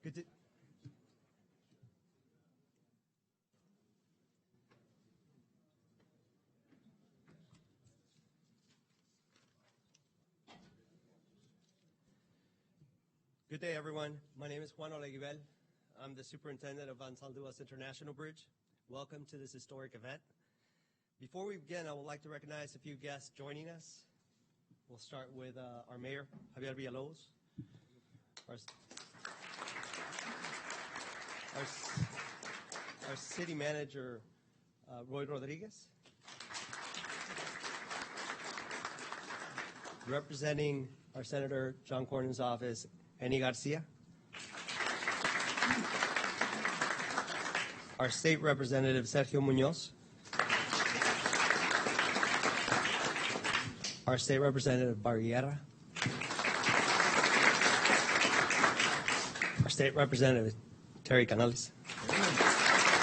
Good day, everyone. My name is Juan Oleguibel. I'm the superintendent of Anzalduas International Bridge. Welcome to this historic event. Before we begin, I would like to recognize a few guests joining us. We'll start with our mayor, Javier Villalobos, our city manager, Roy Rodriguez, representing our Senator John Cornyn's office, Eni Garcia, our state representative, Sergio Munoz, our state representative, Barguera, our state representative, Terry Canales,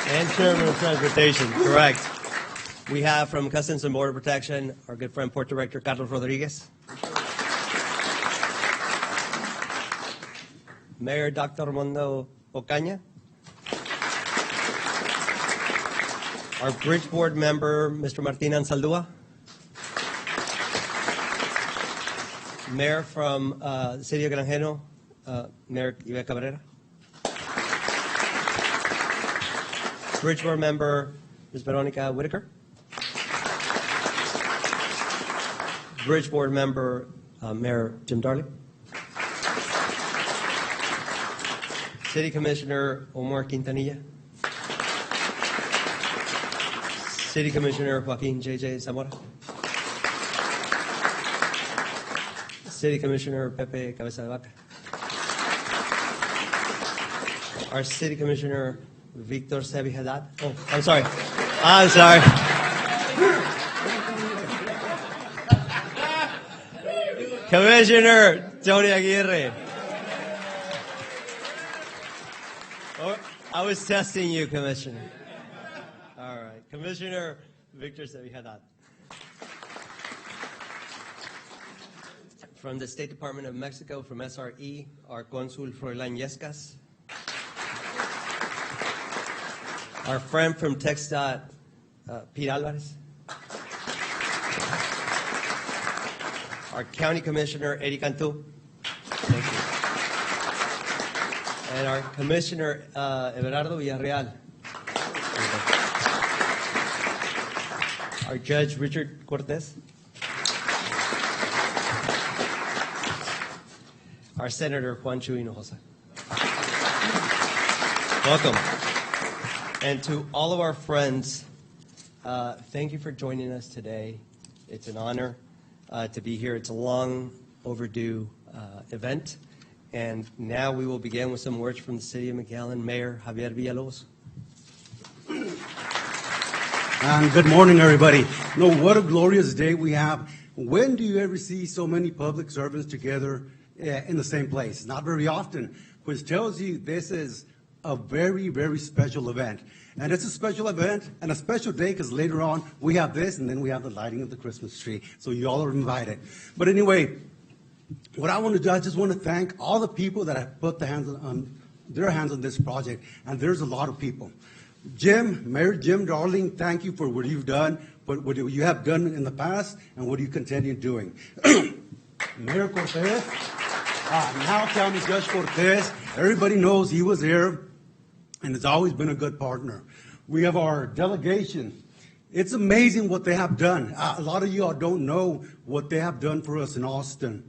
and Chairman of Transportation, correct. We have from Customs and Border Protection, our good friend, Port Director Carlos Rodriguez. Mayor Dr. Armando Ocaña. Our Bridge Board member, Mr. Martin Anzaldua. Mayor from the City of Granjeno, Mayor Yvette Cabrera. Bridge Board member, Ms. Veronica Whitaker. Bridge Board member, Mayor Jim Darley. City Commissioner Omar Quintanilla. City Commissioner Joaquin J.J. Zamora. City Commissioner Pepe Cabeza de Vaca. Our City Commissioner Victor Sebi Haddad. Oh, I'm sorry. Commissioner Tony Aguirre. Oh, I was testing you, Commissioner. All right. Commissioner Victor Sebi Haddad. From the State Department of Mexico, from SRE, our Consul Froilan Yescas. Our friend from TxDOT, Pete Alvarez. Our County Commissioner, Eddie Cantu. Thank you. And our Commissioner, Everardo Villarreal. Our Judge, Richard Cortez. Our Senator, Juan Chuy Hinojosa. Welcome. And to all of our friends, thank you for joining us today. It's an honor to be here. It's a long overdue event. And now we will begin with some words from the City of McAllen, Mayor Javier Villalobos. And good morning, everybody. What a glorious day we have. When do you ever see so many public servants together in the same place? Not very often, which tells you this is a very, very special event. And it's a special event and a special day because later on we have this and then we have the lighting of the Christmas tree. So you all are invited. But anyway, what I want to do, I just want to thank all the people that have put their hands on this project. And there's a lot of people. Mayor Jim Darling, thank you for what you've done, what you have done in the past, and what you continue doing. Mayor Cortez, now County Judge Cortez, everybody knows he was here, and has always been a good partner. We have our delegation. It's amazing what they have done. A lot of you all don't know what they have done for us in Austin.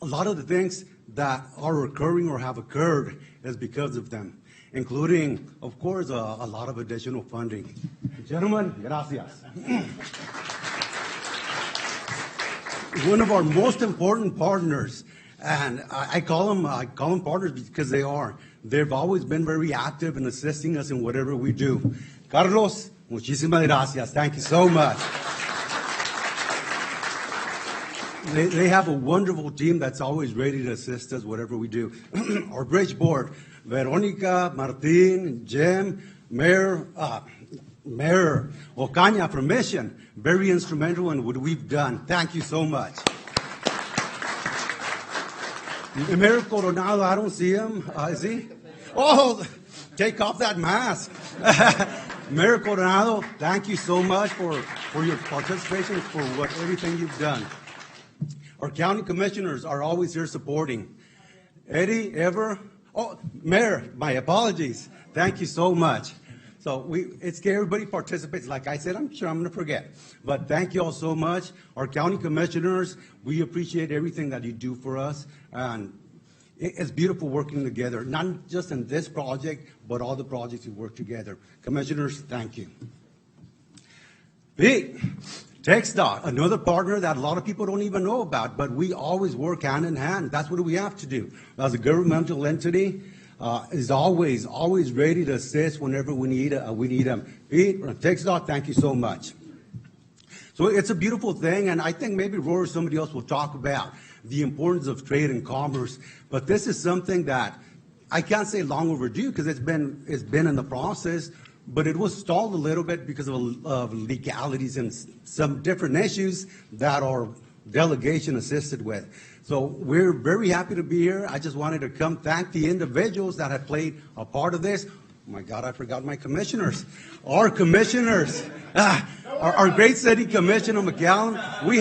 A lot of the things that are occurring or have occurred is because of them, including, of course, a lot of additional funding. Gentlemen, gracias. One of our most important partners, and I call them partners because they are. They've always been very active in assisting us in whatever we do. Carlos, muchísimas gracias. Thank you so much. They have a wonderful team that's always ready to assist us whatever we do. Our Bridge Board, Veronica, Martin, Jim, Mayor Ocaña from Mission, very instrumental in what we've done. Thank you so much. Mayor Coronado, I don't see him. Is he? Oh, take off that mask. Mayor Coronado, thank you so much for your participation, for everything you've done. Our county commissioners are always here supporting. Eddie, Ever? Oh, Mayor, my apologies. Thank you so much. So it's good everybody participates. Like I said, I'm sure I'm going to forget. But thank you all so much. Our county commissioners, we appreciate everything that you do for us. And it's beautiful working together, not just in this project, but all the projects we work together. Commissioners, thank you. B, TxDOT, another partner that a lot of people don't even know about, but we always work hand in hand. That's what we have to do. As a governmental entity, is always ready to assist whenever we need them. Pete, TxDOT, thank you so much. So it's a beautiful thing, and I think maybe Roy or somebody else will talk about the importance of trade and commerce. But this is something that I can't say long overdue because it's been in the process, but it was stalled a little bit because of legalities and some different issues that our delegation assisted with. So we're very happy to be here. I just wanted to come thank the individuals that have played a part of this. Oh my God, I forgot my commissioners. Our commissioners, our great city commissioner, McAllen. We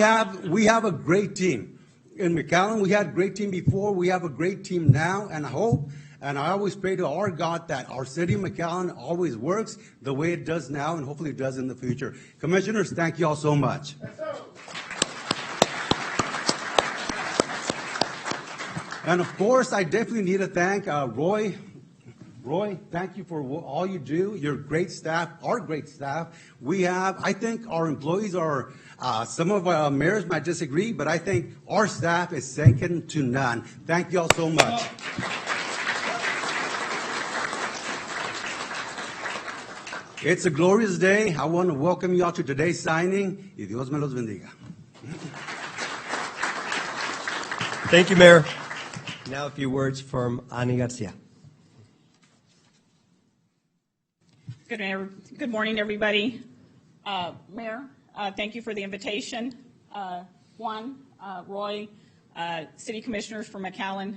have a great team. In McAllen, we had a great team before. We have a great team now, and I hope, and I always pray to our God that our city of McAllen always works the way it does now, and hopefully it does in the future. Commissioners, thank you all so much. And of course, I definitely need to thank Roy. Roy, thank you for all you do. Your great staff, our great staff. I think our employees are, some of our mayors might disagree, but I think our staff is second to none. Thank you all so much. It's a glorious day. I want to welcome you all to today's signing. Y Dios me los bendiga. Thank you, Mayor. Now a few words from Ani Garcia. Good morning, everybody. Mayor, thank you for the invitation. Juan, Roy, City Commissioners from McAllen,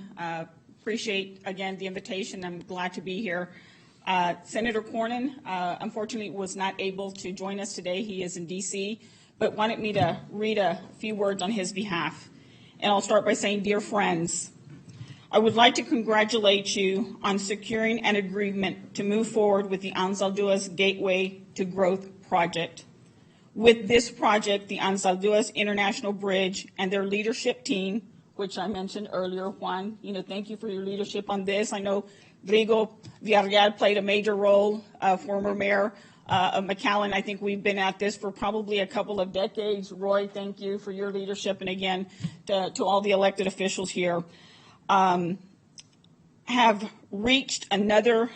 appreciate, again, the invitation. I'm glad to be here. Senator Cornyn, unfortunately, was not able to join us today. He is in D.C., but wanted me to read a few words on his behalf. And I'll start by saying, dear friends, I would like to congratulate you on securing an agreement to move forward with the Anzalduas Gateway to Growth project. With this project, the Anzalduas International Bridge and their leadership team, which I mentioned earlier, Juan, thank you for your leadership on this. I know Rigo Villarreal played a major role, former mayor of McAllen. I think we've been at this for probably a couple of decades. Roy, thank you for your leadership, and again, to all the elected officials here. Have reached another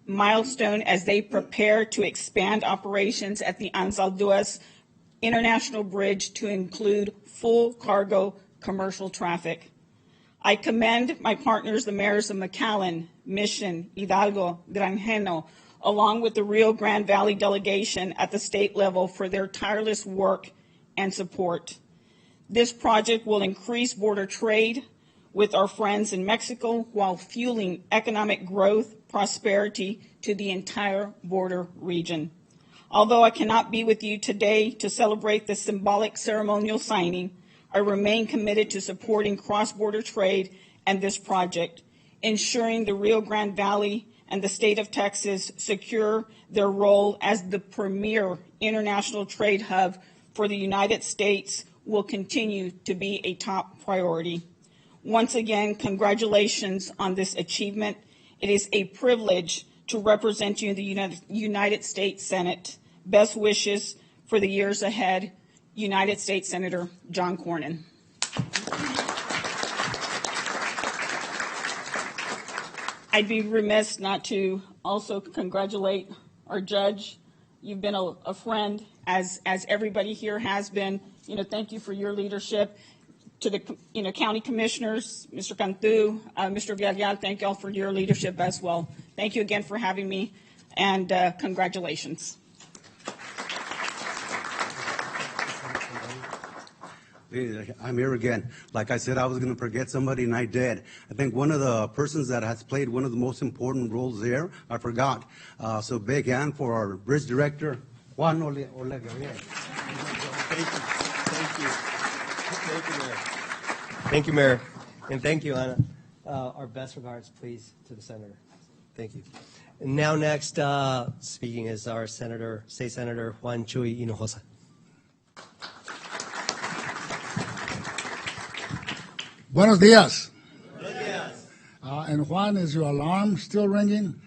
milestone as they prepare to expand operations at the Anzalduas International Bridge to include full cargo commercial traffic. I commend my partners, the mayors of McAllen, Mission, Hidalgo, Granjeno, along with the Rio Grande Valley delegation at the state level for their tireless work and support. This project will increase border trade with our friends in Mexico while fueling economic growth, prosperity to the entire border region. Although I cannot be with you today to celebrate the symbolic ceremonial signing, I remain committed to supporting cross-border trade and this project, ensuring the Rio Grande Valley and the state of Texas secure their role as the premier international trade hub for the United States will continue to be a top priority. Once again, congratulations on this achievement. It is a privilege to represent you in the United States Senate. Best wishes for the years ahead, United States Senator John Cornyn. I'd be remiss not to also congratulate our judge. You've been a friend, as everybody here has been. Thank you for your leadership. To the county commissioners, Mr. Cantu, Mr. Villarreal, thank you all for your leadership as well. Thank you again for having me, and congratulations. I'm here again. Like I said, I was going to forget somebody, and I did. I think one of the persons that has played one of the most important roles there, I forgot. So big hand for our bridge director, Juan Olega. Thank you. Thank you. Thank you, Mayor. Thank you, Mayor. And thank you, Ana. Our best regards, please, to the senator. Thank you. And now next, speaking is our Senator, State Senator Juan Chuy Hinojosa. Buenos dias. Buenos dias. And Juan, is your alarm still ringing?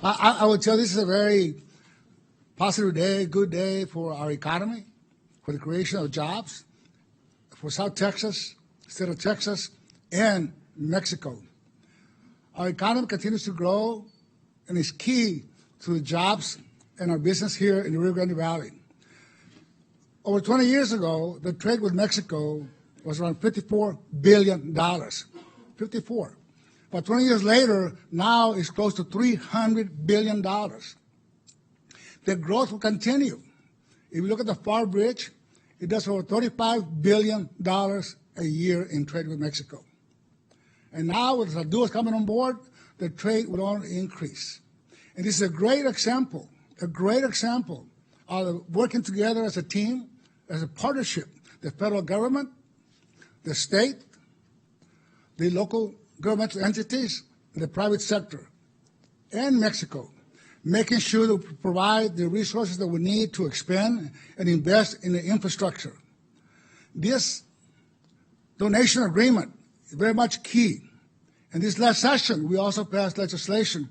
I would tell you this is a very positive day, good day for our economy, for the creation of jobs, for South Texas, state of Texas, and Mexico. Our economy continues to grow and is key to the jobs and our business here in the Rio Grande Valley. Over 20 years ago, the trade with Mexico was around $54 billion. 54. But 20 years later, now it's close to $300 billion. The growth will continue. If you look at the FAR Bridge, it does over $35 billion a year in trade with Mexico. And now with Anzalduas coming on board, the trade will only increase. And this is a great example of working together as a team, as a partnership, the federal government, the state, the local governmental entities, the private sector, and Mexico, making sure to provide the resources that we need to expand and invest in the infrastructure. This donation agreement is very much key. And this last session, we also passed legislation,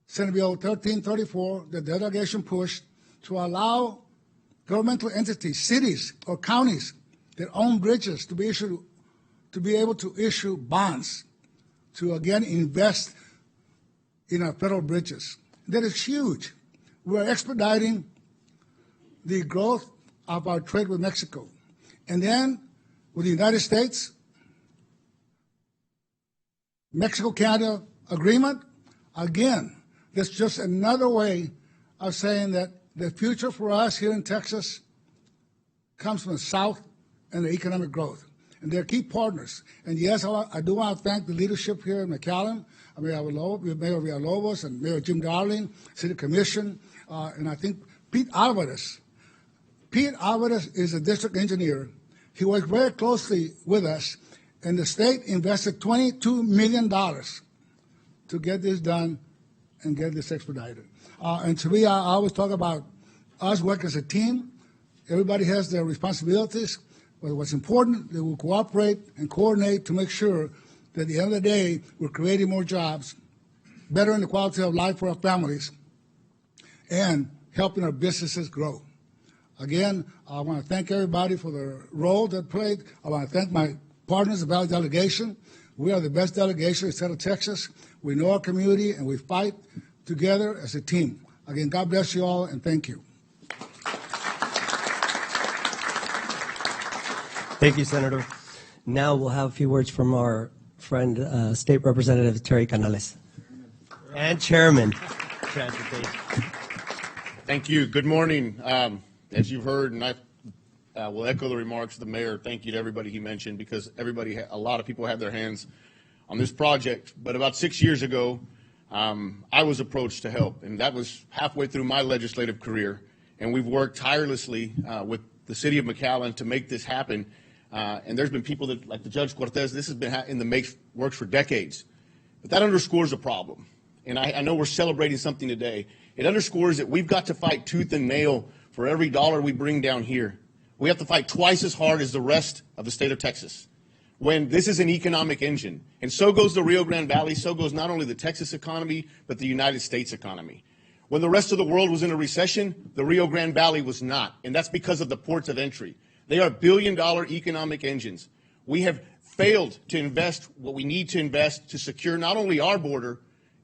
Senate Bill 1334, the delegation pushed to allow governmental entities, cities or counties that own bridges to be able to issue bonds to again invest in our federal bridges. That is huge. We're expediting the growth of our trade with Mexico. And then with the United States, Mexico-Canada agreement, again, that's just another way of saying that the future for us here in Texas comes from the South and the economic growth. And they're key partners. And yes, I do want to thank the leadership here in McAllen, Mayor Villalobos and Mayor Jim Darling, City Commission, and I think Pete Alvarez. Pete Alvarez is a district engineer. He worked very closely with us, and the state invested $22 million to get this done and get this expedited. And to me, I always talk about us working as a team. Everybody has their responsibilities. But what's important, they will cooperate and coordinate to make sure that at the end of the day, we're creating more jobs, bettering the quality of life for our families, and helping our businesses grow. Again, I want to thank everybody for the role they played. I want to thank my partners, the Valley Delegation. We are the best delegation in the state of Texas. We know our community, and we fight together as a team. Again, God bless you all, and thank you. Thank you, Senator. Now we'll have a few words from our friend, State Representative Terry Canales, and Chairman, Transportation. Thank you. Good morning. As you've heard, and I will echo the remarks of the mayor. Thank you to everybody he mentioned, because a lot of people had their hands on this project. But about 6 years ago, I was approached to help, and that was halfway through my legislative career. And we've worked tirelessly with the city of McAllen to make this happen. And there's been people that, like the Judge Cortez, this has been in the works for decades. But that underscores a problem. And I know we're celebrating something today. It underscores that we've got to fight tooth and nail for every dollar we bring down here. We have to fight twice as hard as the rest of the state of Texas, when this is an economic engine. And so goes the Rio Grande Valley, so goes not only the Texas economy, but the United States economy. When the rest of the world was in a recession, the Rio Grande Valley was not. And that's because of the ports of entry. They are billion-dollar economic engines. We have failed to invest what we need to invest to secure not only our border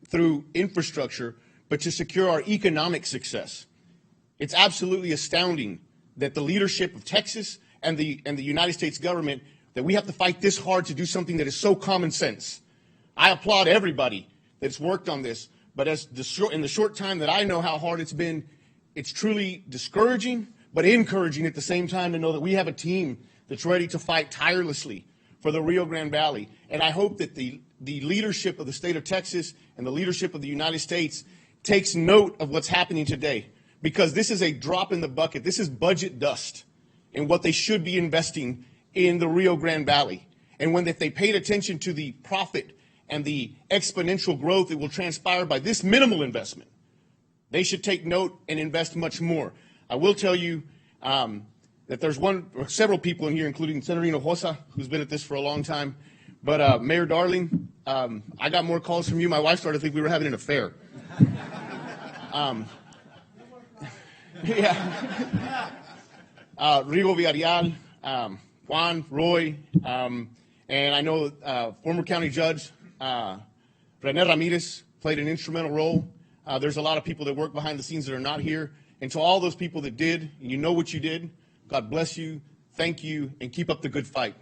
through infrastructure, but to secure our economic success. It's absolutely astounding that the leadership of Texas and the United States government, that we have to fight this hard to do something that is so common sense. I applaud everybody that's worked on this, but in the short time that I know how hard it's been, it's truly discouraging, but encouraging at the same time to know that we have a team that's ready to fight tirelessly for the Rio Grande Valley. And I hope that the leadership of the state of Texas and the leadership of the United States takes note of what's happening today, because this is a drop in the bucket. This is budget dust in what they should be investing in the Rio Grande Valley. And if they paid attention to the profit and the exponential growth that will transpire by this minimal investment, they should take note and invest much more. I will tell you that there's several people in here, including Senator Hinojosa, who's been at this for a long time. But Mayor Darling, I got more calls from you. My wife started to think we were having an affair. Yeah. Rigo Villarreal, Juan, Roy, and I know former county judge René Ramirez played an instrumental role. There's a lot of people that work behind the scenes that are not here. And to all those people that did, and you know what you did, God bless you, thank you, and keep up the good fight.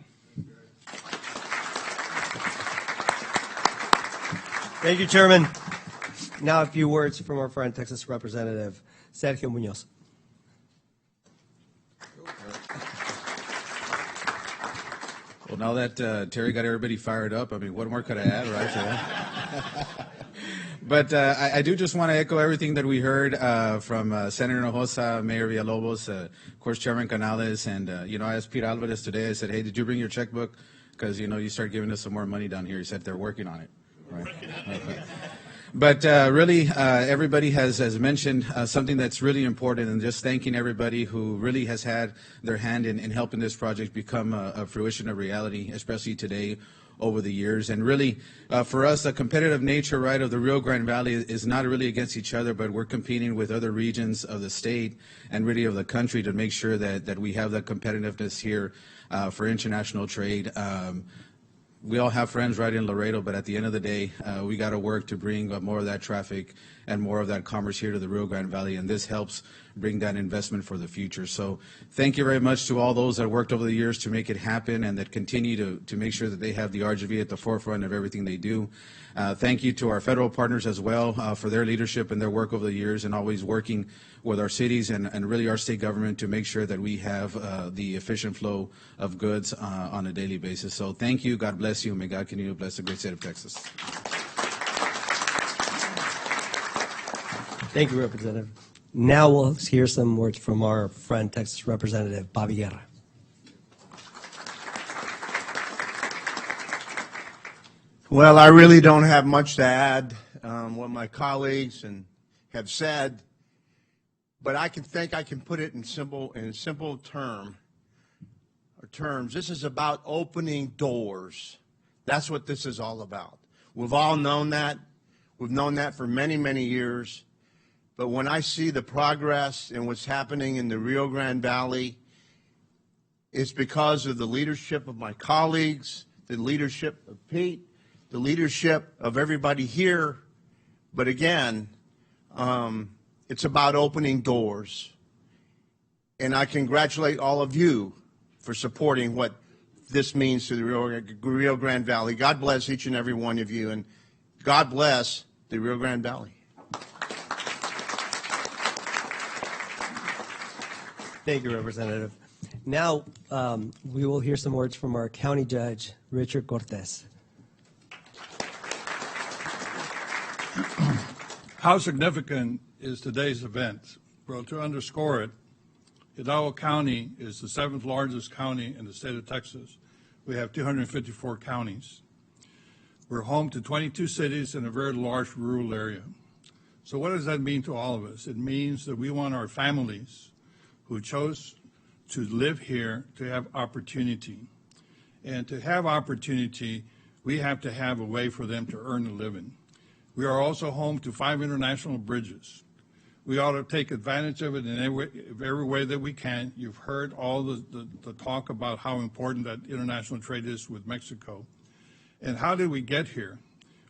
Thank you, Chairman. Now a few words from our friend, Texas Representative Sergio Munoz. Well, now that Terry got everybody fired up, I mean, what more could I add, right? But I do just want to echo everything that we heard from Senator Hinojosa, Mayor Villalobos, of course, Chairman Canales, and, I asked Pete Alvarez today, I said, hey, did you bring your checkbook? Because, you start giving us some more money down here. He said they're working on it. Right. Okay. But really, everybody has mentioned something that's really important, and just thanking everybody who really has had their hand in helping this project become a fruition, a reality, especially today over the years. And really, for us, the competitive nature, right, of the Rio Grande Valley is not really against each other, but we're competing with other regions of the state and really of the country to make sure that we have that competitiveness here for international trade. We all have friends right in Laredo, but at the end of the day, we got to work to bring more of that traffic and more of that commerce here to the Rio Grande Valley, and this helps bring that investment for the future. So thank you very much to all those that worked over the years to make it happen and that continue to make sure that they have the RGV at the forefront of everything they do. Thank you to our federal partners as well for their leadership and their work over the years, and always working with our cities and really our state government to make sure that we have the efficient flow of goods on a daily basis. So thank you. God bless you. May God continue to bless the great state of Texas. Thank you, Representative. Now we'll hear some words from our friend, Texas Representative Bobby Guerra. Well, I really don't have much to add what my colleagues have said, but I can put it in simple terms. This is about opening doors. That's what this is all about. We've all known that. We've known that for many, many years. But when I see the progress and what's happening in the Rio Grande Valley, it's because of the leadership of my colleagues, the leadership of Pete, the leadership of everybody here. But again, it's about opening doors. And I congratulate all of you for supporting what this means to the Rio Grande Valley. God bless each and every one of you, and God bless the Rio Grande Valley. Thank you, Representative. Now we will hear some words from our County Judge, Richard Cortez. How significant is today's event? Well, to underscore it, Hidalgo County is the 7th largest county in the state of Texas. We have 254 counties. We're home to 22 cities in a very large rural area. So what does that mean to all of us? It means that we want our families who chose to live here to have opportunity. And to have opportunity, we have to have a way for them to earn a living. We are also home to 5 international bridges. We ought to take advantage of it in every way that we can. You've heard all the talk about how important that international trade is with Mexico. And how did we get here?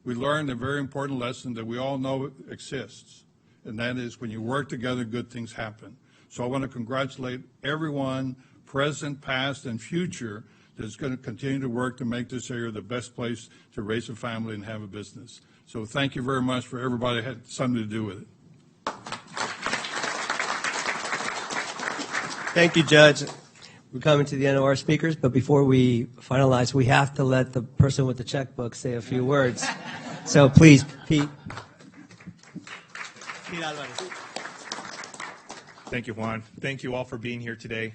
We learned a very important lesson that we all know exists, and that is when you work together, good things happen. So I want to congratulate everyone, present, past, and future, that's going to continue to work to make this area the best place to raise a family and have a business. So thank you very much for everybody that had something to do with it. Thank you, Judge. We're coming to the end of our speakers, but before we finalize, we have to let the person with the checkbook say a few words. So please, Pete. Pete Alvarez. Thank you, Juan. Thank you all for being here today.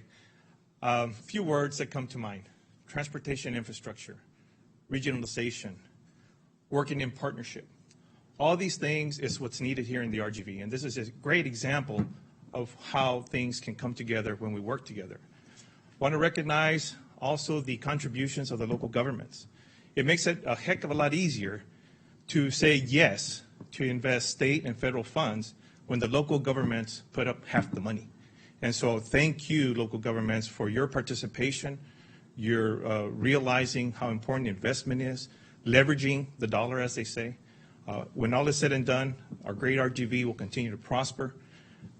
A few words that come to mind: transportation infrastructure, regionalization, working in partnership. All these things is what's needed here in the RGV, and this is a great example of how things can come together when we work together. I want to recognize also the contributions of the local governments. It makes it a heck of a lot easier to say yes to invest state and federal funds when the local governments put up half the money. And so thank you, local governments, for your participation. You're realizing how important investment is, leveraging the dollar, as they say. When all is said and done, our great RGV will continue to prosper.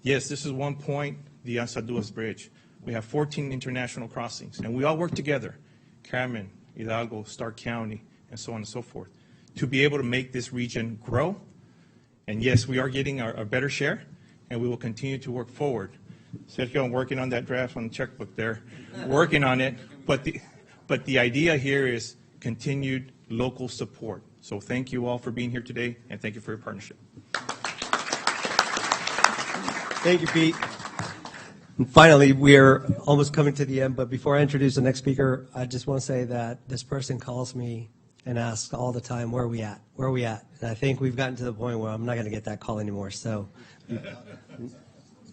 Yes, this is one point, the Anzalduas Bridge. We have 14 international crossings, and we all work together, Cameron, Hidalgo, Stark County, and so on and so forth, to be able to make this region grow. And yes, we are getting our better share, and we will continue to work forward. Sergio, I'm working on that draft on the checkbook there, working on it. But the idea here is continued local support. So thank you all for being here today, and thank you for your partnership. Thank you, Pete. And finally, we're almost coming to the end, but before I introduce the next speaker, I just want to say that this person calls me and asks all the time, where are we at? Where are we at? And I think we've gotten to the point where I'm not going to get that call anymore. So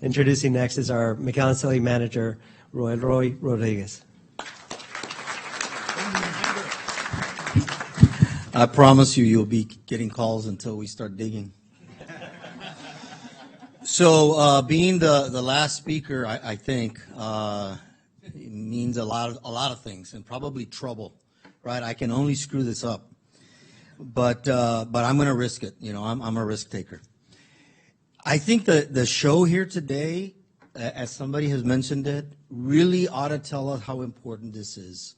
introducing next is our McAllen City Manager, Roy Rodriguez. I promise you'll be getting calls until we start digging. So being the last speaker, I think, it means a lot of things, and probably trouble, right? I can only screw this up, but I'm going to risk it. You know, I'm a risk taker. I think the show here today, as somebody has mentioned it, really ought to tell us how important this is.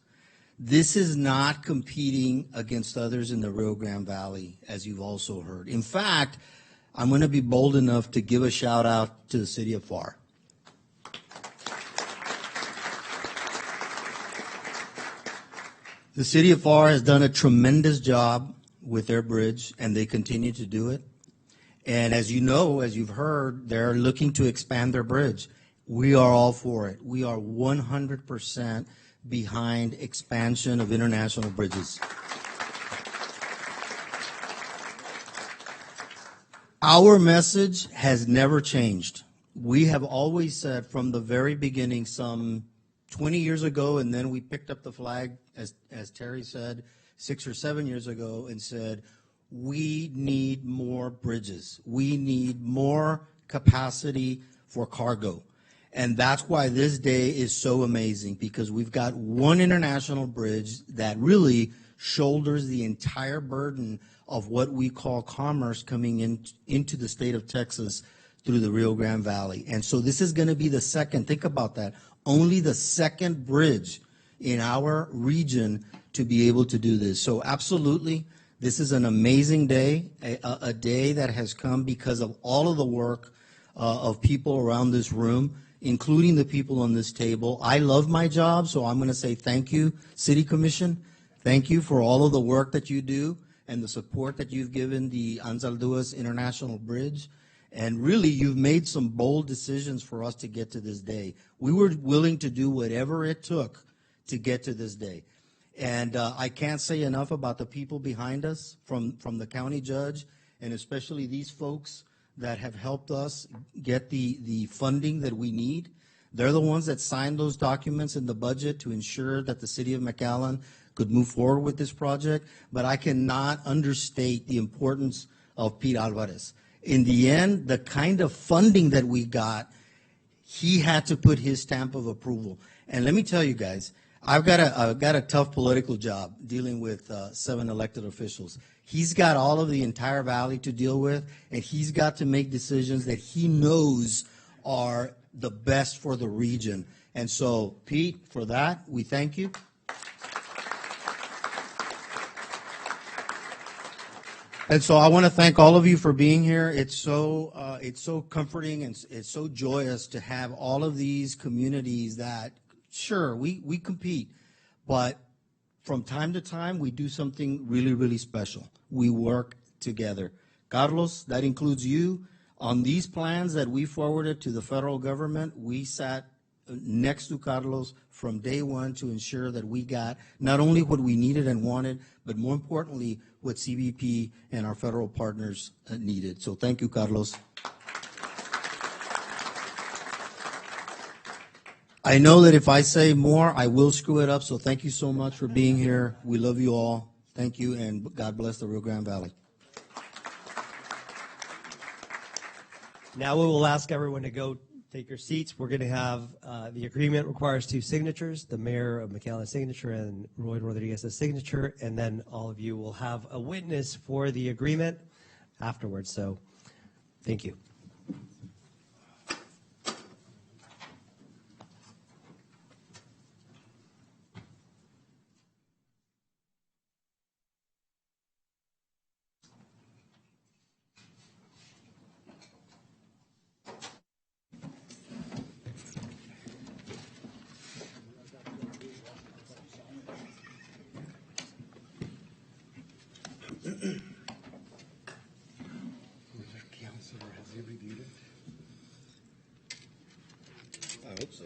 This is not competing against others in the Rio Grande Valley, as you've also heard. In fact, I'm going to be bold enough to give a shout out to the city of FAR. The city of FAR has done a tremendous job with their bridge, and they continue to do it. And as you know, as you've heard, they're looking to expand their bridge. We are all for it. We are 100% behind expansion of international bridges. Our message has never changed. We have always said from the very beginning, some 20 years ago, and then we picked up the flag, as Terry said, 6 or 7 years ago, and said, we need more bridges. We need more capacity for cargo. And that's why this day is so amazing, because we've got one international bridge that really shoulders the entire burden of what we call commerce coming into the state of Texas through the Rio Grande Valley. And so this is going to be the second, think about that, only the second bridge in our region to be able to do this. So absolutely, this is an amazing day, a day that has come because of all of the work of people around this room, including the people on this table. I love my job, so I'm going to say thank you, City Commission. Thank you for all of the work that you do and the support that you've given the Anzalduas International Bridge. And really, you've made some bold decisions for us to get to this day. We were willing to do whatever it took to get to this day. And I can't say enough about the people behind us, from the county judge, and especially these folks that have helped us get the funding that we need. They're the ones that signed those documents in the budget to ensure that the city of McAllen could move forward with this project. But I cannot understate the importance of Pete Alvarez. In the end, the kind of funding that we got, he had to put his stamp of approval. And let me tell you guys, I've got a tough political job dealing with 7 elected officials. He's got all of the entire valley to deal with, and he's got to make decisions that he knows are the best for the region. And so, Pete, for that, we thank you. And so I want to thank all of you for being here. It's so comforting and it's so joyous to have all of these communities that, sure, we compete, but from time to time we do something really, really special. We work together. Carlos, that includes you. On these plans that we forwarded to the federal government, we sat next to Carlos from day one to ensure that we got not only what we needed and wanted, but more importantly, what CBP and our federal partners needed. So thank you, Carlos. I know that if I say more, I will screw it up, so thank you so much for being here. We love you all. Thank you, and God bless the Rio Grande Valley. Now we will ask everyone to go take your seats. We're going to have the agreement requires 2 signatures, the mayor of McAllen's signature and Roy Rodriguez's signature, and then all of you will have a witness for the agreement afterwards. So thank you. I hope so.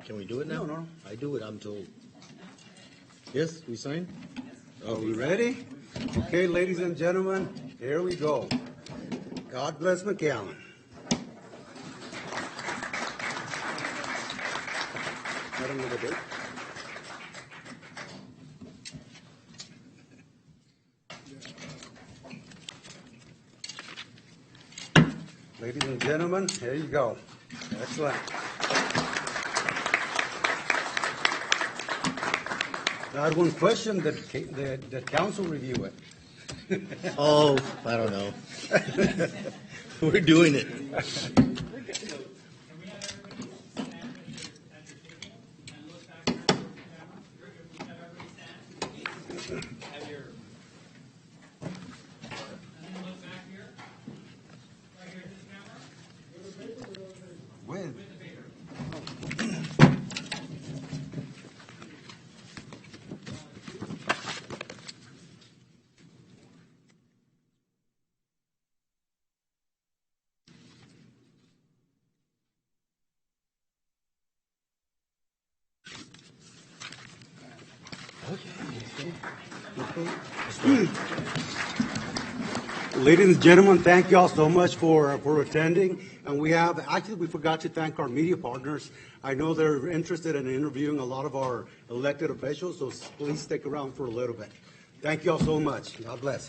Can we do it now? No. I do it, I'm told. Yes, we sign? Are we ready? Okay, ladies and gentlemen, here we go. God bless McAllen. Let him know the date. Ladies and gentlemen, here you go. Excellent. I had one question that council review it. Oh, I don't know. We're doing it. When? Ladies and gentlemen, thank you all so much for attending. And we forgot to thank our media partners. I know they're interested in interviewing a lot of our elected officials, so please stick around for a little bit. Thank you all so much. God bless.